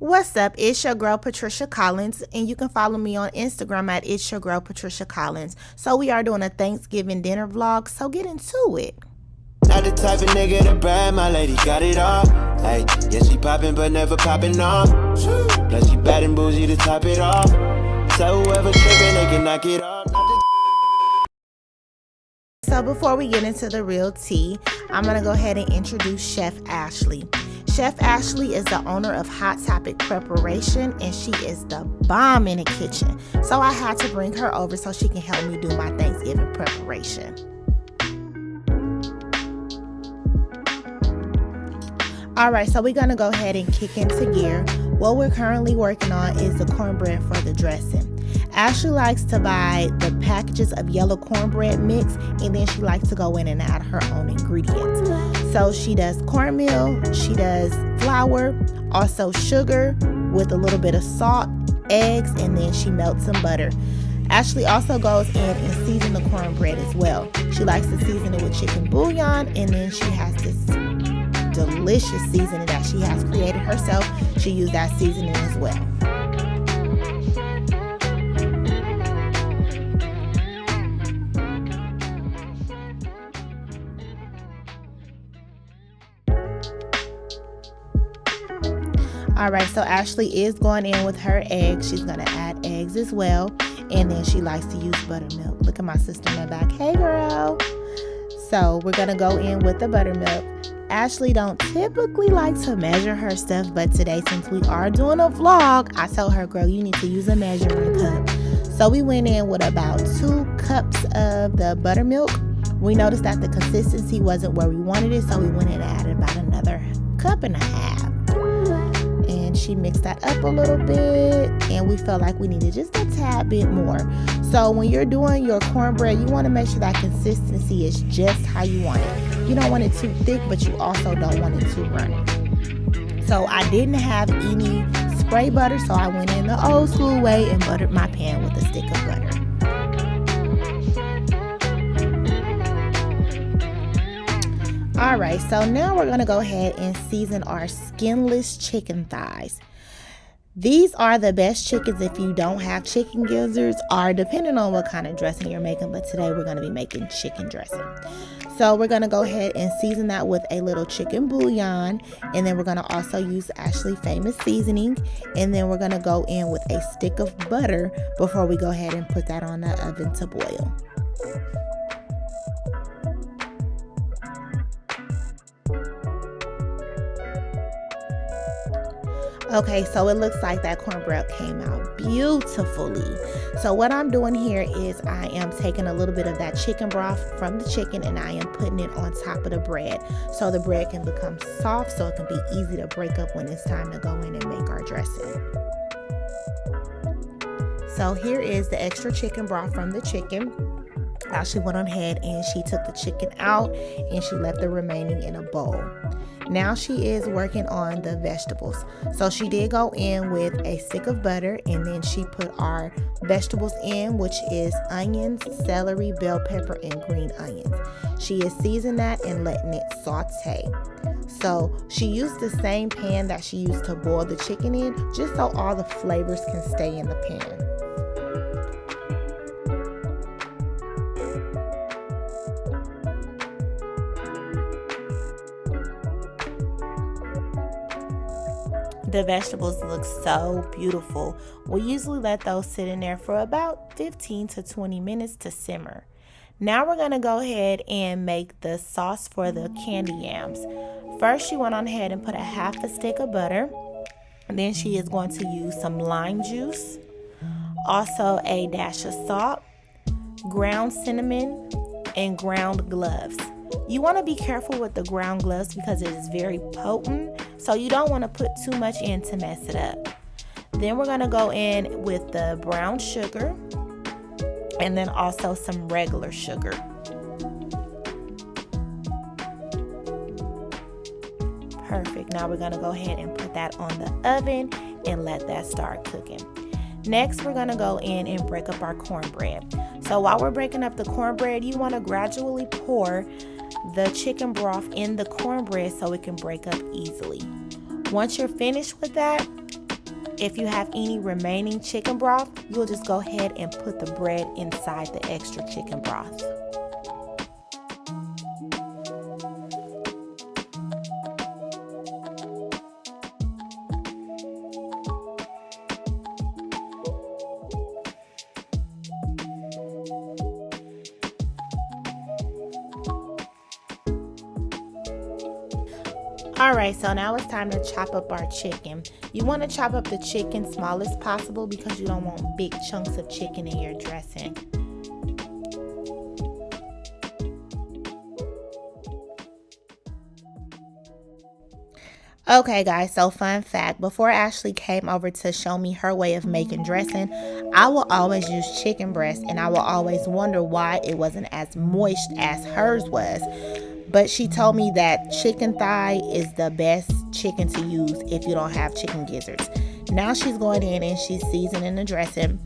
What's up? It's your girl Patricia Collins, and you can follow me on Instagram at It's Your Girl Patricia Collins. So we are doing a Thanksgiving dinner vlog, so get into it. Not the type of nigga to brag, my lady got it all. Hey, yeah, she poppin' but never poppin' off. Plus she bad and bougie to top it off. So whoever trippin', they can knock it off. So before we get into the real tea, I'm going to go ahead and introduce Chef Ashely. Chef Ashely is the owner of Hot Topic Preparation, and she is the bomb in the kitchen. So I had to bring her over so she can help me do my Thanksgiving preparation. Alright, so we're going to go ahead and kick into gear. What we're currently working on is the cornbread for the dressing. Ashley likes to buy the packages of yellow cornbread mix, and then she likes to go in and add her own ingredients. So she does cornmeal, she does flour, also sugar with a little bit of salt, eggs, and then she melts some butter. Ashley also goes in and seasons the cornbread as well. She likes to season it with chicken bouillon, and then she has this delicious seasoning that she has created herself. She used that seasoning as well. Alright, so Ashley is going in with her eggs. She's going to add eggs as well. And then she likes to use buttermilk. Look at my sister in the back. Hey, girl. So we're going to go in with the buttermilk. Ashley don't typically like to measure her stuff, but today, since we are doing a vlog, I told her, girl, you need to use a measuring cup. So we went in with about 2 cups of the buttermilk. We noticed that the consistency wasn't where we wanted it, so we went in and added about another 1.5 cups. And she mixed that up a little bit, and we felt like we needed just a tad bit more. So when you're doing your cornbread, you want to make sure that consistency is just how you want it. You don't want it too thick, but you also don't want it too runny. So I didn't have any spray butter, so I went in the old school way and buttered my pan with a stick of butter. Alright, so now we're going to go ahead and season our skinless chicken thighs. These are the best chickens if you don't have chicken gizzards, or depending on what kind of dressing you're making, but today we're going to be making chicken dressing. So we're going to go ahead and season that with a little chicken bouillon, and then we're going to also use Ashley Famous seasoning, and then we're going to go in with a stick of butter before we go ahead and put that on the oven to boil. Okay, so it looks like that cornbread came out beautifully. So what I'm doing here is I am taking a little bit of that chicken broth from the chicken, and I am putting it on top of the bread so the bread can become soft, so it can be easy to break up when it's time to go in and make our dressing. So here is the extra chicken broth from the chicken. Ashley went on ahead and she took the chicken out and she left the remaining in a bowl. Now she is working on the vegetables. So she did go in with a stick of butter, and then she put our vegetables in, which is onions, celery, bell pepper, and green onions. She is seasoning that and letting it saute. So she used the same pan that she used to boil the chicken in, just so all the flavors can stay in the pan. The vegetables look so beautiful. We usually let those sit in there for about 15 to 20 minutes to simmer. Now we're going to go ahead and make the sauce for the candy yams. First, she went on ahead and put a 1/2 stick of butter. And then she is going to use some lime juice, also a dash of salt, ground cinnamon, and ground cloves. You want to be careful with the ground cloves because it is very potent, so you don't want to put too much in to mess it up. Then we're going to go in with the brown sugar, and then also some regular sugar. Perfect. Now we're going to go ahead and put that on the oven and let that start cooking. Next, we're going to go in and break up our cornbread. So while we're breaking up the cornbread, you want to gradually pour the chicken broth in the cornbread so it can break up easily. Once you're finished with that, If you have any remaining chicken broth, you'll just go ahead and put the bread inside the extra chicken broth. Alright, so now it's time to chop up our chicken. You want to chop up the chicken small as possible because you don't want big chunks of chicken in your dressing. Okay guys, so fun fact, before Ashely came over to show me her way of making dressing, I will always use chicken breast and I will always wonder why it wasn't as moist as hers was. But she told me that chicken thigh is the best chicken to use if you don't have chicken gizzards. Now she's going in and she's seasoning the dressing.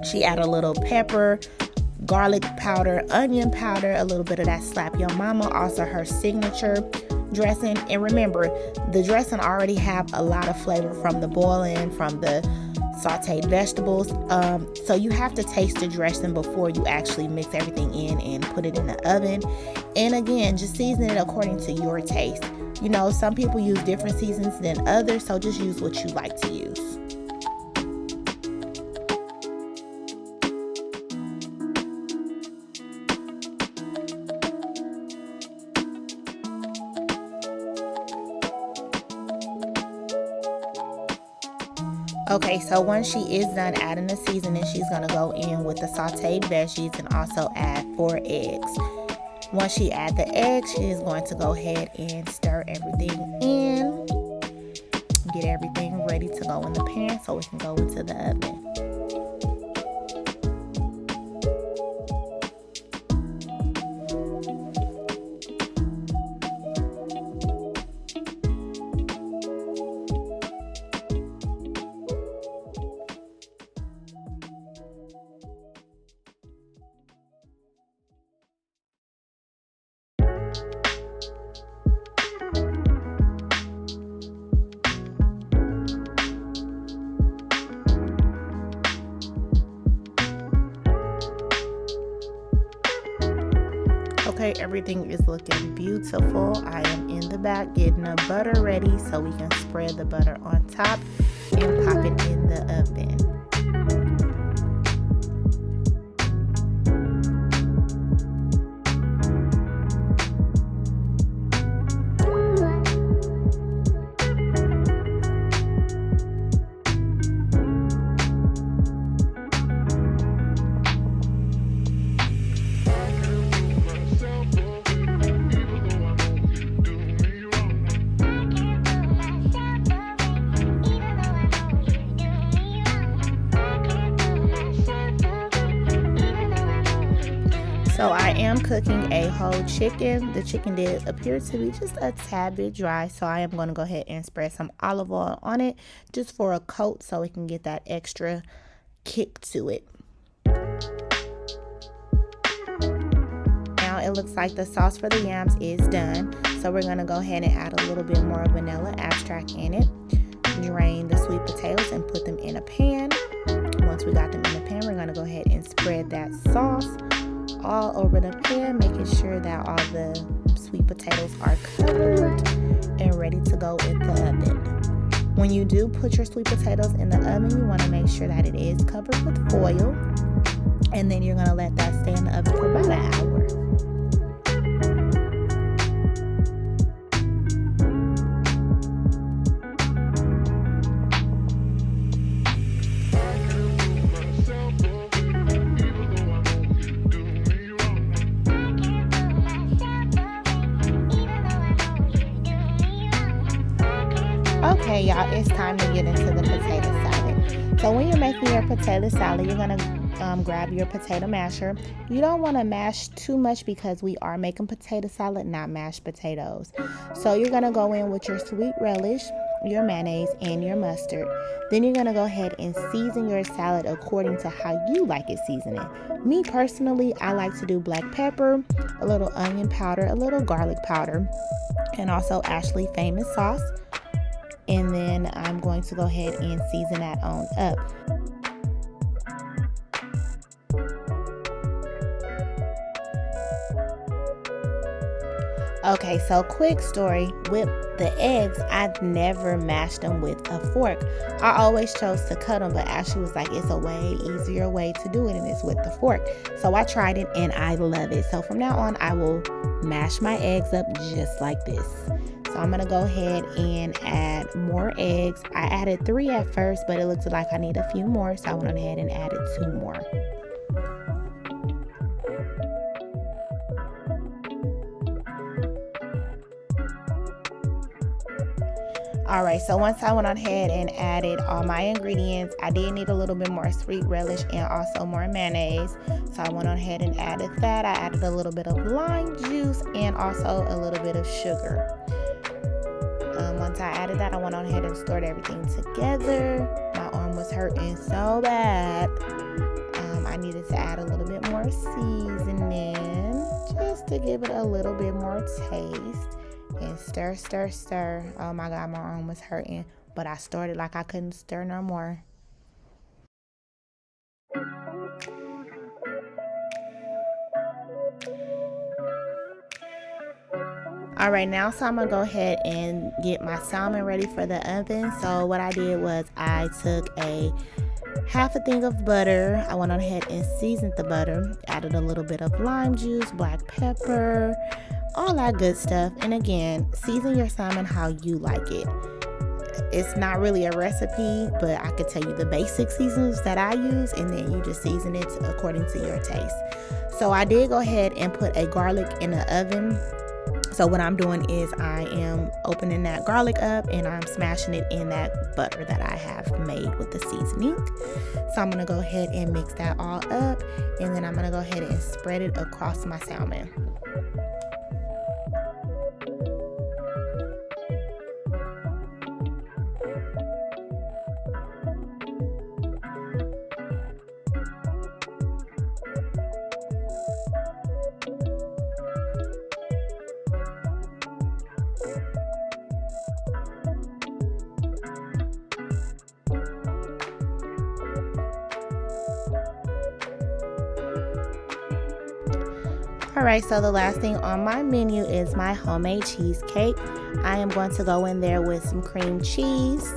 She added a little pepper, garlic powder, onion powder, a little bit of that Slap Your Mama, also her signature dressing. And remember, the dressing already have a lot of flavor from the boiling, from the sauteed vegetables, so you have to taste the dressing before you actually mix everything in and put it in the oven. And again, just season it according to your taste. You know, some people use different seasons than others, so just use what you like to use. Okay, so once she is done adding the seasoning, she's going to go in with the sauteed veggies and also add 4 eggs. Once she add the eggs, she is going to go ahead and stir everything in. Get everything ready to go in the pan so it can go into the oven. Okay, everything is looking beautiful. I am in the back getting the butter ready so we can spread the butter on top and pop it in the oven. So I am cooking a whole chicken. The chicken did appear to be just a tad bit dry, so I am going to go ahead and spread some olive oil on it just for a coat so it can get that extra kick to it. Now it looks like the sauce for the yams is done, so we're going to go ahead and add a little bit more vanilla extract in it. Drain the sweet potatoes and put them in a pan. Once we got them in the pan, we're going to go ahead and spread that sauce all over the pan, making sure that all the sweet potatoes are covered and ready to go in the oven. When you do put your sweet potatoes in the oven, you want to make sure that it is covered with foil, and then you're going to let that stay in the oven for about an hour. Okay, y'all, it's time to get into the potato salad. So when you're making your potato salad, you're going to grab your potato masher. You don't want to mash too much because we are making potato salad, not mashed potatoes. So you're going to go in with your sweet relish, your mayonnaise, and your mustard. Then you're going to go ahead and season your salad according to how you like it seasoning. Me personally, I like to do black pepper, a little onion powder, a little garlic powder, and also Ashely famous sauce. And then I'm going to go ahead and season that on up. Okay, so quick story with the eggs, I've never mashed them with a fork. I always chose to cut them, but Ashley was like, it's a way easier way to do it, and it's with the fork. So I tried it and I love it. So from now on, I will mash my eggs up just like this. So I'm gonna go ahead and add more eggs. I added 3 at first, but it looked like I need a few more, so I went ahead and added 2 more. Alright, so once I went on ahead and added all my ingredients, I did need a little bit more sweet relish and also more mayonnaise. So I went on ahead and added that. I added a little bit of lime juice and also a little bit of sugar. Once I added that, I went on ahead and stirred everything together. My arm was hurting so bad. I needed to add a little bit more seasoning just to give it a little bit more taste. And stir, stir, stir. Oh my God, my arm was hurting, but I stirred it like I couldn't stir no more. Alright, now so I'm gonna go ahead and get my salmon ready for the oven. So what I did was I took a half a thing of butter. I went on ahead and seasoned the butter, added a little bit of lime juice, black pepper, all that good stuff. And again, season your salmon how you like it. It's not really a recipe, but I could tell you the basic seasonings that I use, and then you just season it according to your taste. So I did go ahead and put a garlic in the oven. So what I'm doing is I am opening that garlic up and I'm smashing it in that butter that I have made with the seasoning. So I'm going to go ahead and mix that all up, and then I'm going to go ahead and spread it across my salmon. Alright, so the last thing on my menu is my homemade cheesecake. I am going to go in there with some cream cheese.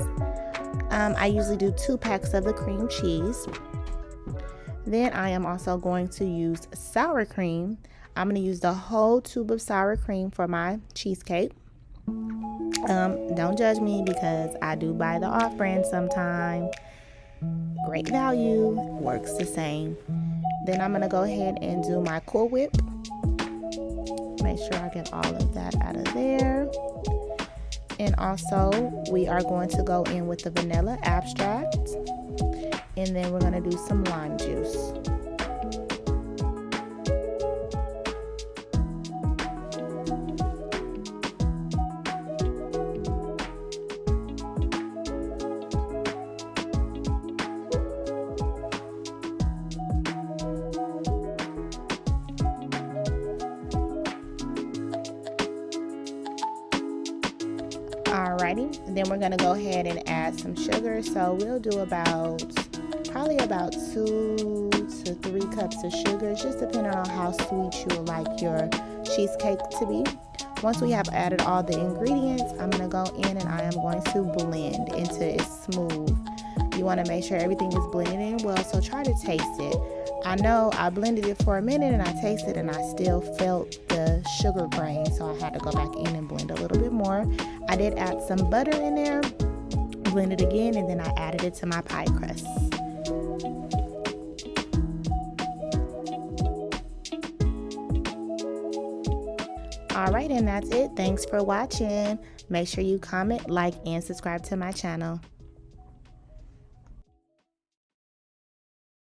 I usually do 2 packs of the cream cheese. Then I am also going to use sour cream. I'm going to use the whole tube of sour cream for my cheesecake. Don't judge me because I do buy the off-brand sometime. Great value, works the same. Then I'm going to go ahead and do my Cool Whip. Make sure I get all of that out of there. And also, we are going to go in with the vanilla abstract. And then we're going to do some lime juice. Alrighty, then we're gonna go ahead and add some sugar. So we'll do probably about 2 to 3 cups of sugar, just depending on how sweet you would like your cheesecake to be. Once we have added all the ingredients, I'm gonna go in and I am going to blend until it's smooth. You want to make sure everything is blended in well, so try to taste it. I know I blended it for a minute and I tasted and I still felt the sugar grain, so I had to go back in and blend a little bit more. I did add some butter in there, blend it again, and then I added it to my pie crust. Alright, and that's it. Thanks for watching. Make sure you comment, like, and subscribe to my channel.